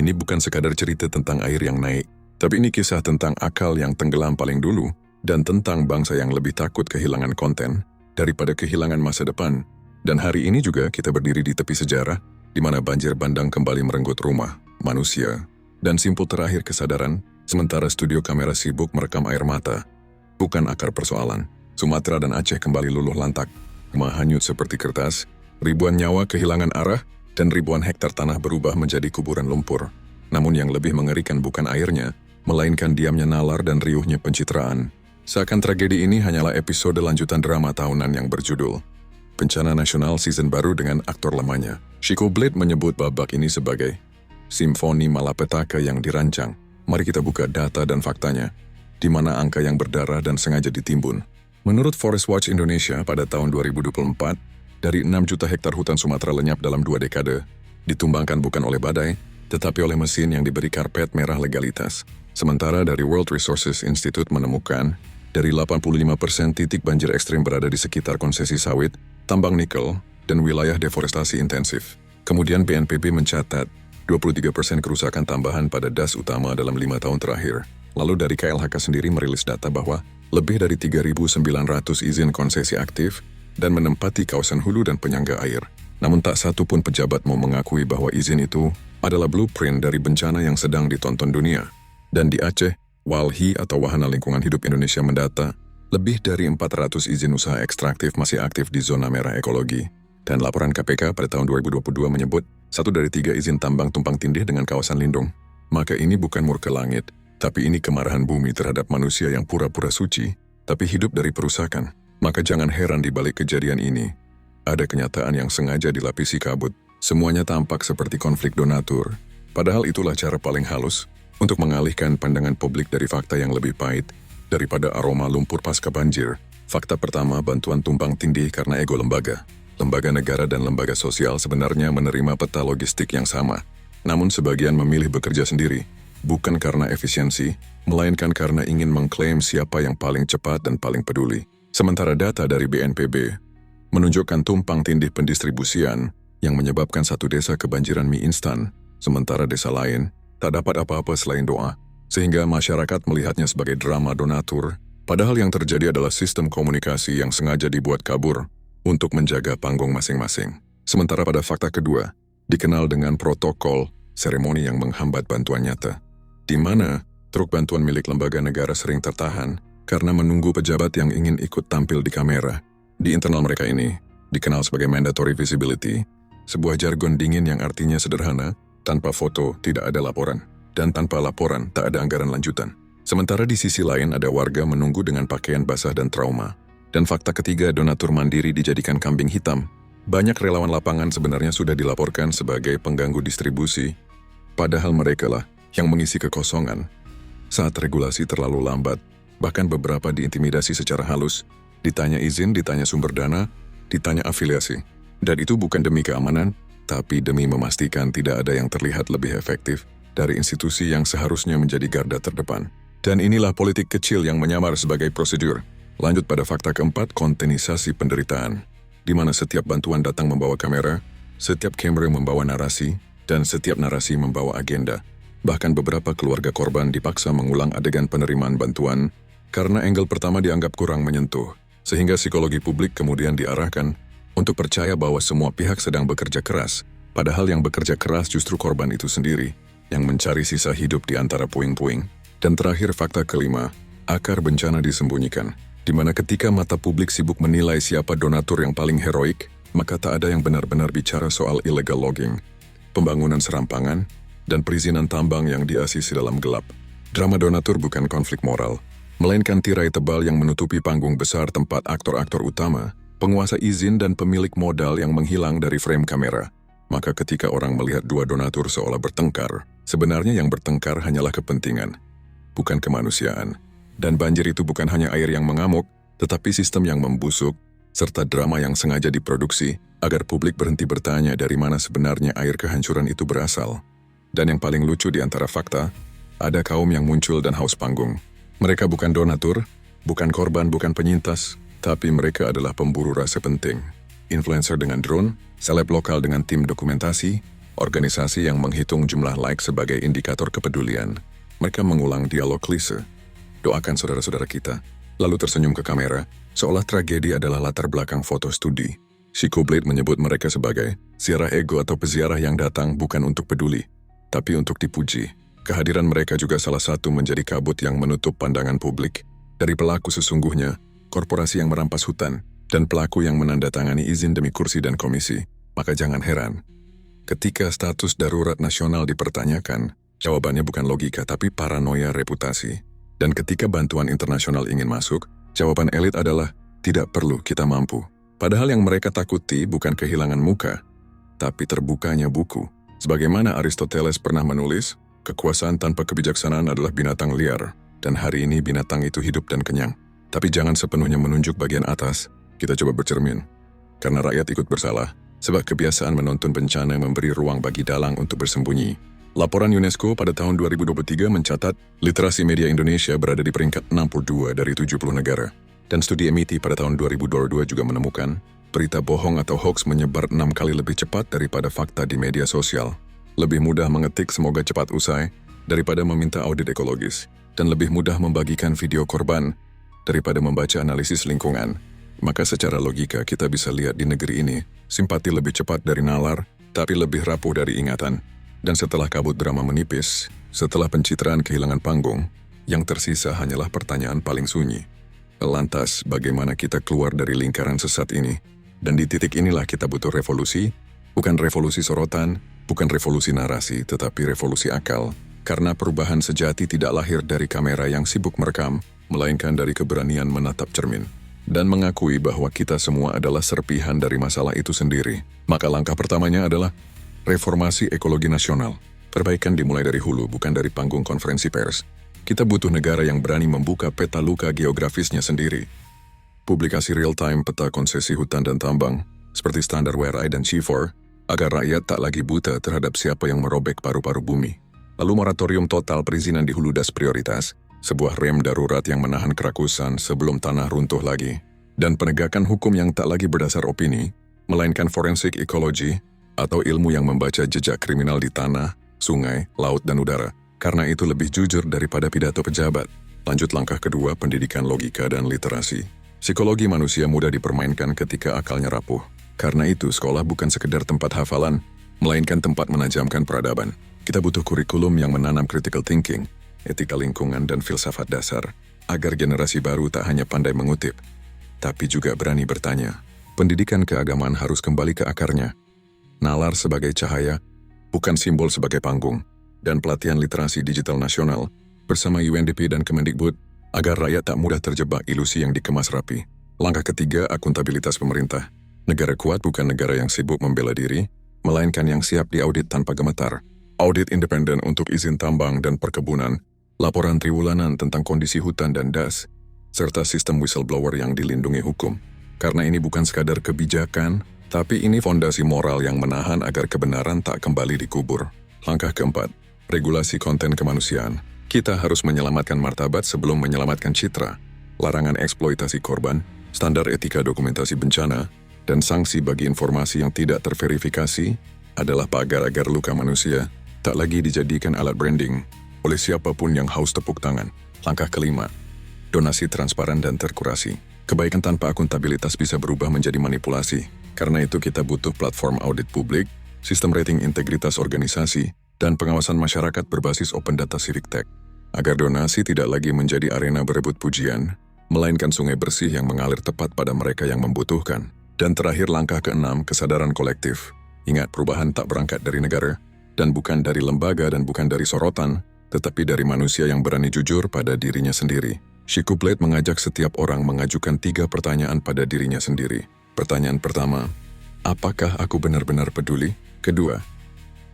Ini bukan sekadar cerita tentang air yang naik, tapi ini kisah tentang akal yang tenggelam paling dulu dan tentang bangsa yang lebih takut kehilangan konten daripada kehilangan masa depan. Dan hari ini juga kita berdiri di tepi sejarah, di mana banjir bandang kembali merenggut rumah, manusia, dan simpul terakhir kesadaran, sementara studio kamera sibuk merekam air mata. Bukan akar persoalan. Sumatera dan Aceh kembali luluh lantak, rumah hanyut seperti kertas, ribuan nyawa kehilangan arah, dan ribuan hektar tanah berubah menjadi kuburan lumpur. Namun yang lebih mengerikan bukan airnya, melainkan diamnya nalar dan riuhnya pencitraan. Seakan tragedi ini hanyalah episode lanjutan drama tahunan yang berjudul Bencana Nasional Season Baru dengan aktor lamanya. Chico Blade menyebut babak ini sebagai simfoni malapetaka yang dirancang. Mari kita buka data dan faktanya, di mana angka yang berdarah dan sengaja ditimbun. Menurut Forest Watch Indonesia pada tahun 2024, dari 6 juta hektar hutan Sumatera lenyap dalam 2 dekade, ditumbangkan bukan oleh badai, tetapi oleh mesin yang diberi karpet merah legalitas. Sementara dari World Resources Institute menemukan, dari 85% titik banjir ekstrim berada di sekitar konsesi sawit, tambang nikel, dan wilayah deforestasi intensif. Kemudian BNPB mencatat 23% kerusakan tambahan pada das utama dalam 5 tahun terakhir. Lalu dari KLHK sendiri merilis data bahwa lebih dari 3.900 izin konsesi aktif dan menempati kawasan hulu dan penyangga air. Namun tak satu pun pejabat mau mengakui bahwa izin itu adalah blueprint dari bencana yang sedang ditonton dunia. Dan di Aceh, WALHI atau Wahana Lingkungan Hidup Indonesia mendata, lebih dari 400 izin usaha ekstraktif masih aktif di zona merah ekologi. Dan laporan KPK pada tahun 2022 menyebut, 1 dari 3 izin tambang tumpang tindih dengan kawasan lindung. Maka ini bukan murka langit, tapi ini kemarahan bumi terhadap manusia yang pura-pura suci, tapi hidup dari perusakan. Maka jangan heran di balik kejadian ini, ada kenyataan yang sengaja dilapisi kabut. Semuanya tampak seperti konflik donatur. Padahal itulah cara paling halus untuk mengalihkan pandangan publik dari fakta yang lebih pahit daripada aroma lumpur pasca banjir. Fakta pertama, bantuan tumpang tindih karena ego lembaga. Lembaga negara dan lembaga sosial sebenarnya menerima peta logistik yang sama. Namun sebagian memilih bekerja sendiri, bukan karena efisiensi, melainkan karena ingin mengklaim siapa yang paling cepat dan paling peduli. Sementara data dari BNPB menunjukkan tumpang tindih pendistribusian yang menyebabkan satu desa kebanjiran mie instan, sementara desa lain tak dapat apa-apa selain doa, sehingga masyarakat melihatnya sebagai drama donatur, padahal yang terjadi adalah sistem komunikasi yang sengaja dibuat kabur untuk menjaga panggung masing-masing. Sementara pada fakta kedua, dikenal dengan protokol seremoni yang menghambat bantuan nyata, di mana truk bantuan milik lembaga negara sering tertahan karena menunggu pejabat yang ingin ikut tampil di kamera. Di internal mereka ini, dikenal sebagai mandatory visibility, sebuah jargon dingin yang artinya sederhana, tanpa foto tidak ada laporan, dan tanpa laporan tak ada anggaran lanjutan. Sementara di sisi lain ada warga menunggu dengan pakaian basah dan trauma. Dan fakta ketiga, donatur mandiri dijadikan kambing hitam. Banyak relawan lapangan sebenarnya sudah dilaporkan sebagai pengganggu distribusi, padahal mereka lah yang mengisi kekosongan. Saat regulasi terlalu lambat, bahkan beberapa diintimidasi secara halus, ditanya izin, ditanya sumber dana, ditanya afiliasi. Dan itu bukan demi keamanan, tapi demi memastikan tidak ada yang terlihat lebih efektif dari institusi yang seharusnya menjadi garda terdepan. Dan inilah politik kecil yang menyamar sebagai prosedur. Lanjut pada fakta keempat, kontenisasi penderitaan, di mana setiap bantuan datang membawa kamera, setiap kamera membawa narasi, dan setiap narasi membawa agenda. Bahkan beberapa keluarga korban dipaksa mengulang adegan penerimaan bantuan karena angle pertama dianggap kurang menyentuh, sehingga psikologi publik kemudian diarahkan untuk percaya bahwa semua pihak sedang bekerja keras, padahal yang bekerja keras justru korban itu sendiri, yang mencari sisa hidup di antara puing-puing. Dan terakhir fakta kelima, akar bencana disembunyikan, di mana ketika mata publik sibuk menilai siapa donatur yang paling heroik, maka tak ada yang benar-benar bicara soal illegal logging, pembangunan serampangan, dan perizinan tambang yang diasisi dalam gelap. Drama donatur bukan konflik moral, melainkan tirai tebal yang menutupi panggung besar tempat aktor-aktor utama, penguasa izin dan pemilik modal yang menghilang dari frame kamera. Maka ketika orang melihat dua donatur seolah bertengkar, sebenarnya yang bertengkar hanyalah kepentingan, bukan kemanusiaan. Dan banjir itu bukan hanya air yang mengamuk, tetapi sistem yang membusuk, serta drama yang sengaja diproduksi agar publik berhenti bertanya dari mana sebenarnya air kehancuran itu berasal. Dan yang paling lucu di antara fakta, ada kaum yang muncul dan haus panggung. Mereka bukan donatur, bukan korban, bukan penyintas, tapi mereka adalah pemburu rasa penting. Influencer dengan drone, seleb lokal dengan tim dokumentasi, organisasi yang menghitung jumlah like sebagai indikator kepedulian. Mereka mengulang dialog klise. Doakan saudara-saudara kita, lalu tersenyum ke kamera, seolah tragedi adalah latar belakang foto studi. Chico Blade menyebut mereka sebagai ziarah ego atau peziarah yang datang bukan untuk peduli, tapi untuk dipuji. Kehadiran mereka juga salah satu menjadi kabut yang menutup pandangan publik dari pelaku sesungguhnya, korporasi yang merampas hutan, dan pelaku yang menandatangani izin demi kursi dan komisi. Maka jangan heran, ketika status darurat nasional dipertanyakan, jawabannya bukan logika tapi paranoia reputasi. Dan ketika bantuan internasional ingin masuk, jawaban elit adalah tidak perlu, kita mampu. Padahal yang mereka takuti bukan kehilangan muka, tapi terbukanya buku. Sebagaimana Aristoteles pernah menulis, kekuasaan tanpa kebijaksanaan adalah binatang liar, dan hari ini binatang itu hidup dan kenyang. Tapi jangan sepenuhnya menunjuk bagian atas, kita coba bercermin. Karena rakyat ikut bersalah, sebab kebiasaan menonton bencana memberi ruang bagi dalang untuk bersembunyi. Laporan UNESCO pada tahun 2023 mencatat literasi media Indonesia berada di peringkat 62 dari 70 negara. Dan studi MIT pada tahun 2022 juga menemukan, berita bohong atau hoax menyebar 6 kali lebih cepat daripada fakta di media sosial. Lebih mudah mengetik semoga cepat usai daripada meminta audit ekologis, dan lebih mudah membagikan video korban daripada membaca analisis lingkungan. Maka secara logika kita bisa lihat di negeri ini, simpati lebih cepat dari nalar, tapi lebih rapuh dari ingatan. Dan setelah kabut drama menipis, setelah pencitraan kehilangan panggung, yang tersisa hanyalah pertanyaan paling sunyi. Lantas, bagaimana kita keluar dari lingkaran sesat ini? Dan di titik inilah kita butuh revolusi, bukan revolusi sorotan, bukan revolusi narasi, tetapi revolusi akal. Karena perubahan sejati tidak lahir dari kamera yang sibuk merekam, melainkan dari keberanian menatap cermin. Dan mengakui bahwa kita semua adalah serpihan dari masalah itu sendiri. Maka langkah pertamanya adalah reformasi ekologi nasional. Perbaikan dimulai dari hulu, bukan dari panggung konferensi pers. Kita butuh negara yang berani membuka peta luka geografisnya sendiri. Publikasi real-time peta konsesi hutan dan tambang, seperti standar WRI dan C4, agar rakyat tak lagi buta terhadap siapa yang merobek paru-paru bumi. Lalu moratorium total perizinan di hulu das prioritas, sebuah rem darurat yang menahan kerakusan sebelum tanah runtuh lagi, dan penegakan hukum yang tak lagi berdasar opini, melainkan forensik ekologi atau ilmu yang membaca jejak kriminal di tanah, sungai, laut, dan udara. Karena itu lebih jujur daripada pidato pejabat. Lanjut langkah kedua, pendidikan logika dan literasi. Psikologi manusia mudah dipermainkan ketika akalnya rapuh. Karena itu, sekolah bukan sekedar tempat hafalan, melainkan tempat menajamkan peradaban. Kita butuh kurikulum yang menanam critical thinking, etika lingkungan, dan filsafat dasar, agar generasi baru tak hanya pandai mengutip, tapi juga berani bertanya. Pendidikan keagamaan harus kembali ke akarnya. Nalar sebagai cahaya, bukan simbol sebagai panggung, dan pelatihan literasi digital nasional bersama UNDP dan Kemendikbud agar rakyat tak mudah terjebak ilusi yang dikemas rapi. Langkah ketiga, akuntabilitas pemerintah. Negara kuat bukan negara yang sibuk membela diri, melainkan yang siap diaudit tanpa gemetar. Audit independen untuk izin tambang dan perkebunan, laporan triwulanan tentang kondisi hutan dan das, serta sistem whistleblower yang dilindungi hukum. Karena ini bukan sekadar kebijakan, tapi ini fondasi moral yang menahan agar kebenaran tak kembali dikubur. Langkah keempat, regulasi konten kemanusiaan. Kita harus menyelamatkan martabat sebelum menyelamatkan citra. Larangan eksploitasi korban, standar etika dokumentasi bencana, dan sanksi bagi informasi yang tidak terverifikasi adalah pagar agar luka manusia tak lagi dijadikan alat branding oleh siapapun yang haus tepuk tangan. Langkah kelima, donasi transparan dan terkurasi. Kebaikan tanpa akuntabilitas bisa berubah menjadi manipulasi. Karena itu kita butuh platform audit publik, sistem rating integritas organisasi, dan pengawasan masyarakat berbasis open data civic tech. Agar donasi tidak lagi menjadi arena berebut pujian, melainkan sungai bersih yang mengalir tepat pada mereka yang membutuhkan. Dan terakhir langkah keenam, kesadaran kolektif. Ingat, perubahan tak berangkat dari negara, dan bukan dari lembaga dan bukan dari sorotan, tetapi dari manusia yang berani jujur pada dirinya sendiri. Chico Blade mengajak setiap orang mengajukan 3 pertanyaan pada dirinya sendiri. Pertanyaan pertama, apakah aku benar-benar peduli? Kedua,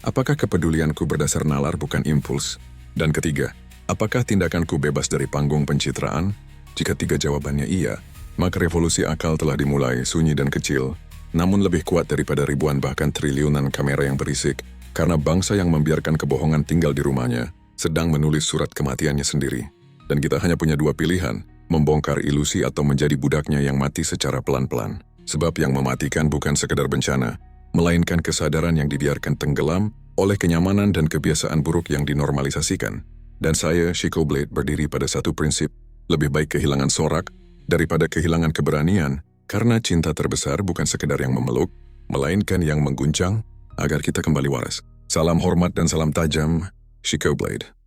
apakah kepedulianku berdasar nalar bukan impuls? Dan ketiga, apakah tindakanku bebas dari panggung pencitraan? Jika 3 jawabannya iya, maka revolusi akal telah dimulai, sunyi dan kecil, namun lebih kuat daripada ribuan bahkan triliunan kamera yang berisik, karena bangsa yang membiarkan kebohongan tinggal di rumahnya sedang menulis surat kematiannya sendiri. Dan kita hanya punya 2 pilihan, membongkar ilusi atau menjadi budaknya yang mati secara pelan-pelan. Sebab yang mematikan bukan sekedar bencana, melainkan kesadaran yang dibiarkan tenggelam oleh kenyamanan dan kebiasaan buruk yang dinormalisasikan. Dan saya, Chico Blade, berdiri pada satu prinsip, lebih baik kehilangan sorak daripada kehilangan keberanian, karena cinta terbesar bukan sekedar yang memeluk, melainkan yang mengguncang agar kita kembali waras. Salam hormat dan salam tajam, Chico Blade.